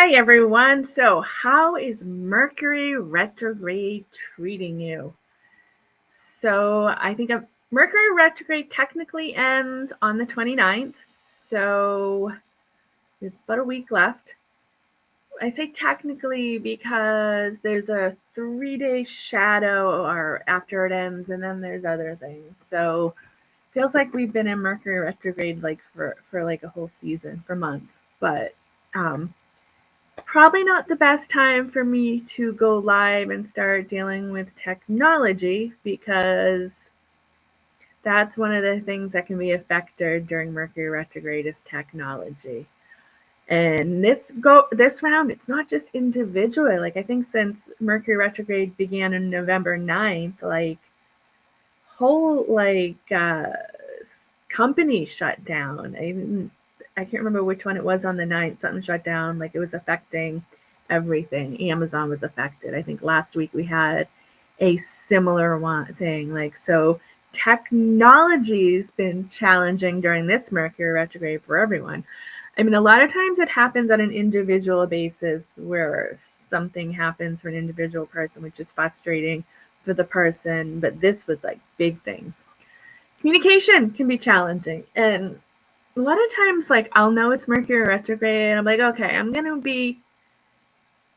Hi, everyone. So, how is Mercury retrograde treating you? So, I think Mercury retrograde technically ends on the 29th. So, there's about a week left. I say technically because there's a 3-day shadow or after it ends, and then there's other things. So, feels like we've been in Mercury retrograde like for like a whole season, for months. But probably not the best time for me to go live and start dealing with technology, because that's one of the things that can be affected during Mercury retrograde is technology. And this round, it's not just individual. Like, I think since Mercury retrograde began on November 9th, like whole companies shut down. I can't remember which one it was on the 9th. Something shut down. Like, it was affecting everything. Amazon was affected. I think last week we had a similar thing. Like, so technology's been challenging during this Mercury retrograde for everyone. I mean, a lot of times it happens on an individual basis where something happens for an individual person, which is frustrating for the person. But this was like big things. Communication can be challenging. And a lot of times, like, I'll know it's Mercury retrograde, and I'm like, okay, I'm going to be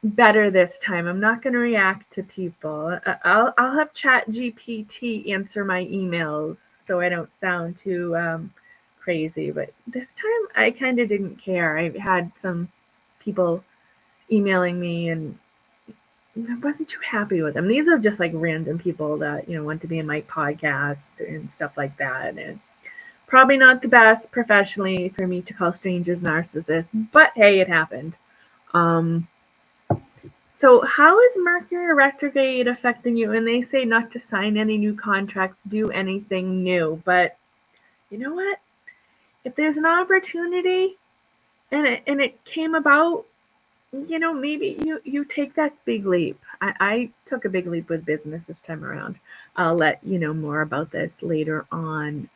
better this time. I'm not going to react to people. I'll have Chat GPT answer my emails so I don't sound too crazy. But this time, I kind of didn't care. I had some people emailing me, and I wasn't too happy with them. These are just like random people that want to be in my podcast and stuff like that. And probably not the best professionally for me to call strangers narcissists, but hey, it happened. Um, so, how is Mercury retrograde affecting you? And they say not to sign any new contracts, do anything new. But you know what? If there's an opportunity and it came about, maybe you take that big leap. I took a big leap with business this time around. I'll let you know more about this later on.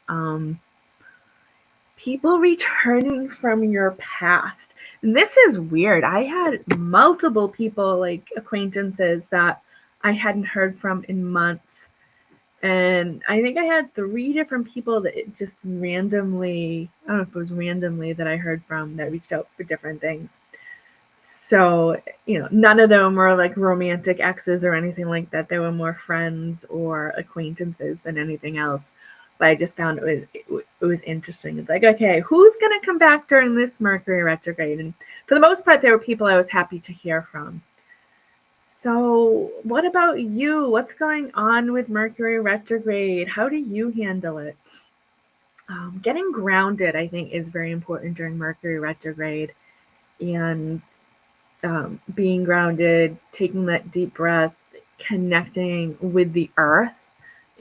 People returning from your past. And this is weird. I had multiple people, like acquaintances, that I hadn't heard from in months. And I think I had 3 different people that it just randomly, I don't know if it was randomly, that I heard from that reached out for different things. So, none of them were like romantic exes or anything like that. They were more friends or acquaintances than anything else. But I just found it was interesting. It's like, okay, who's going to come back during this Mercury retrograde? And for the most part, there were people I was happy to hear from. So, what about you? What's going on with Mercury retrograde? How do you handle it? Getting grounded, I think, is very important during Mercury retrograde. And being grounded, taking that deep breath, connecting with the earth.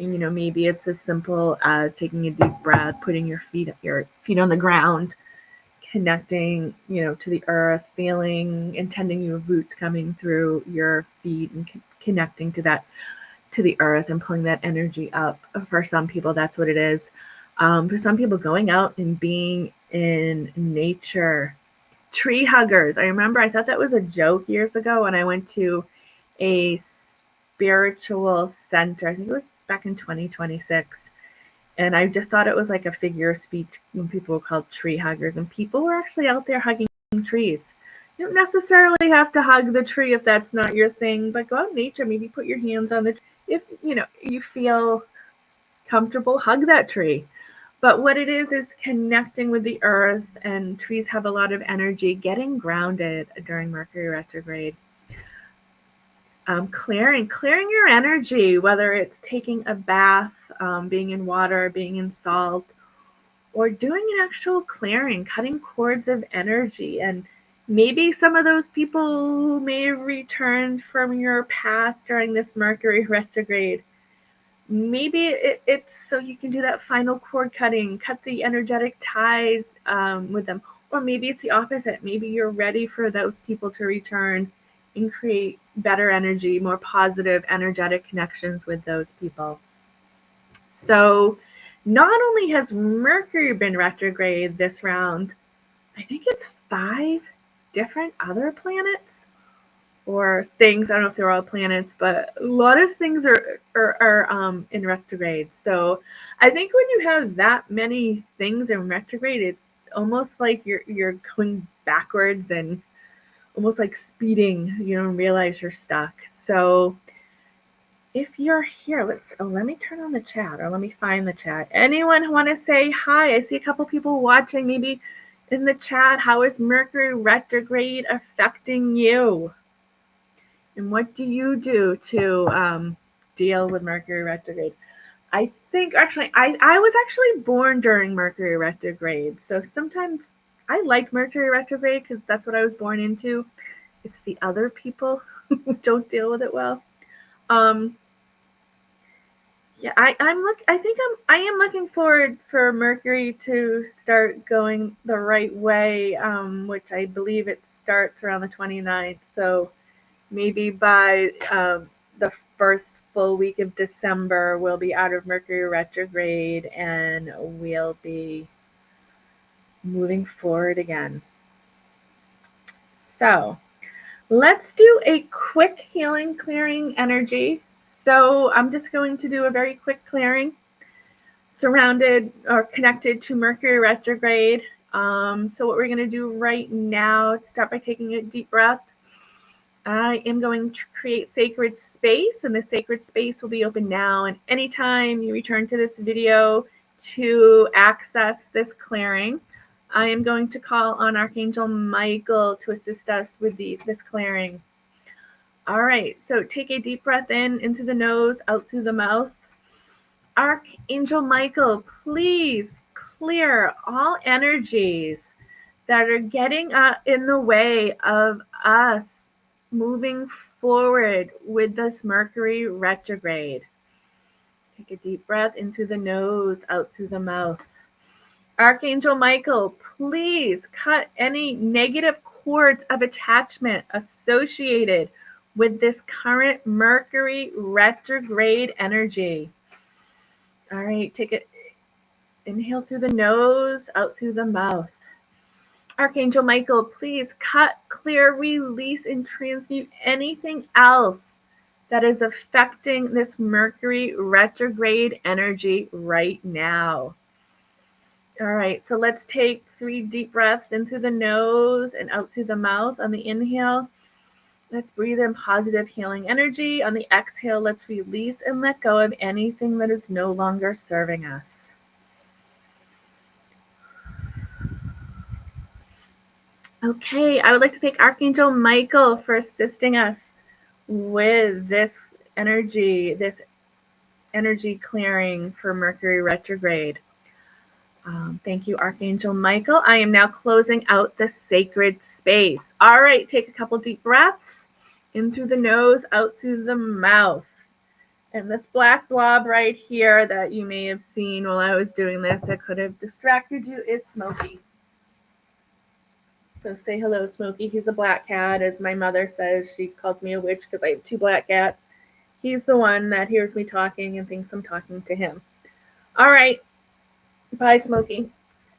And, maybe it's as simple as taking a deep breath, putting your feet on the ground, connecting, to the earth, feeling, intending your roots coming through your feet and connecting to the earth and pulling that energy up. For some people, that's what it is. For some people, going out and being in nature. Tree huggers. I remember I thought that was a joke years ago when I went to a spiritual center. I think it was back in 2026. And I just thought it was like a figure of speech when people were called tree huggers. And people were actually out there hugging trees. You don't necessarily have to hug the tree if that's not your thing, but go out in nature, maybe put your hands on the tree. If you feel comfortable, hug that tree. But what it is connecting with the earth, and trees have a lot of energy, getting grounded during Mercury retrograde. Clearing your energy, whether it's taking a bath, being in water, being in salt, or doing an actual clearing, cutting cords of energy. And maybe some of those people who may have returned from your past during this Mercury retrograde, maybe it's so you can do that final cord cutting, cut the energetic ties with them. Or maybe it's the opposite. Maybe you're ready for those people to return and create better energy, more positive energetic connections with those people. So not only has Mercury been retrograde this round, I think it's 5 different other planets or things. I don't know if they're all planets, but a lot of things are in retrograde. So I think when you have that many things in retrograde, it's almost like you're going backwards and almost like speeding. You don't realize you're stuck. So if you're here, let me turn on the chat, or let me find the chat. Anyone want to say hi? I see a couple people watching. Maybe in the chat, how is Mercury retrograde affecting you? And what do you do to deal with Mercury retrograde? I think actually, I was actually born during Mercury retrograde. So sometimes I like Mercury retrograde because that's what I was born into. It's the other people who don't deal with it well. Yeah, I am looking forward for Mercury to start going the right way, which I believe it starts around the 29th. So maybe by the first full week of December, we'll be out of Mercury retrograde and we'll be moving forward again. So let's do a quick healing clearing energy. So I'm just going to do a very quick clearing surrounded or connected to Mercury retrograde. So what we're going to do right now, start by taking a deep breath. I am going to create sacred space, and the sacred space will be open now. And anytime you return to this video to access this clearing, I am going to call on Archangel Michael to assist us with this clearing. All right, so take a deep breath in through the nose, out through the mouth. Archangel Michael, please clear all energies that are getting in the way of us moving forward with this Mercury retrograde. Take a deep breath in through the nose, out through the mouth. Archangel Michael, please cut any negative cords of attachment associated with this current Mercury retrograde energy. All right, take it. Inhale through the nose, out through the mouth. Archangel Michael, please cut, clear, release, and transmute anything else that is affecting this Mercury retrograde energy right now. All right, so let's take 3 deep breaths in through the nose and out through the mouth. On the inhale, let's breathe in positive healing energy. On the exhale, let's release and let go of anything that is no longer serving us. Okay, I would like to thank Archangel Michael for assisting us with this energy clearing for Mercury retrograde. Thank you, Archangel Michael. I am now closing out the sacred space. All right, take a couple deep breaths in through the nose, out through the mouth. And this black blob right here that you may have seen while I was doing this, that could have distracted you, is Smokey. So say hello, Smokey. He's a black cat, as my mother says. She calls me a witch because I have 2 black cats. He's the one that hears me talking and thinks I'm talking to him. All right. Bye, Smokey.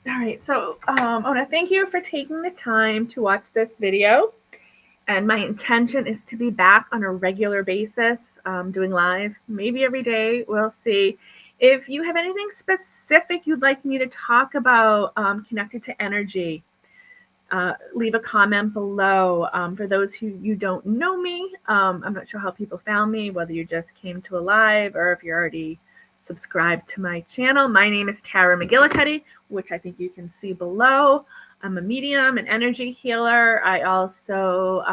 All right. So I want to thank you for taking the time to watch this video. And my intention is to be back on a regular basis, doing live, maybe every day. We'll see. If you have anything specific you'd like me to talk about connected to energy, leave a comment below. For those who you don't know me, I'm not sure how people found me, whether you just came to a live or if you're already subscribed to my channel. My name is Tara McGillicuddy, which I think you can see below. I'm a medium, an energy healer. I also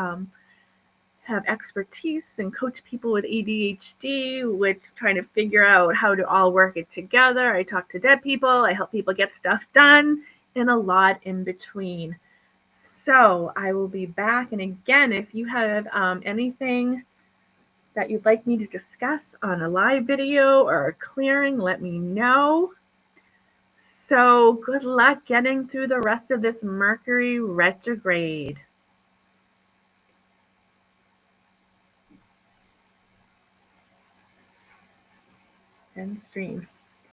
have expertise and coach people with ADHD, which trying to figure out how to all work it together. I talk to dead people. I help people get stuff done, and a lot in between. So I will be back. And again, if you have anything that you'd like me to discuss on a live video or a clearing, let me know. So good luck getting through the rest of this Mercury retrograde. End stream.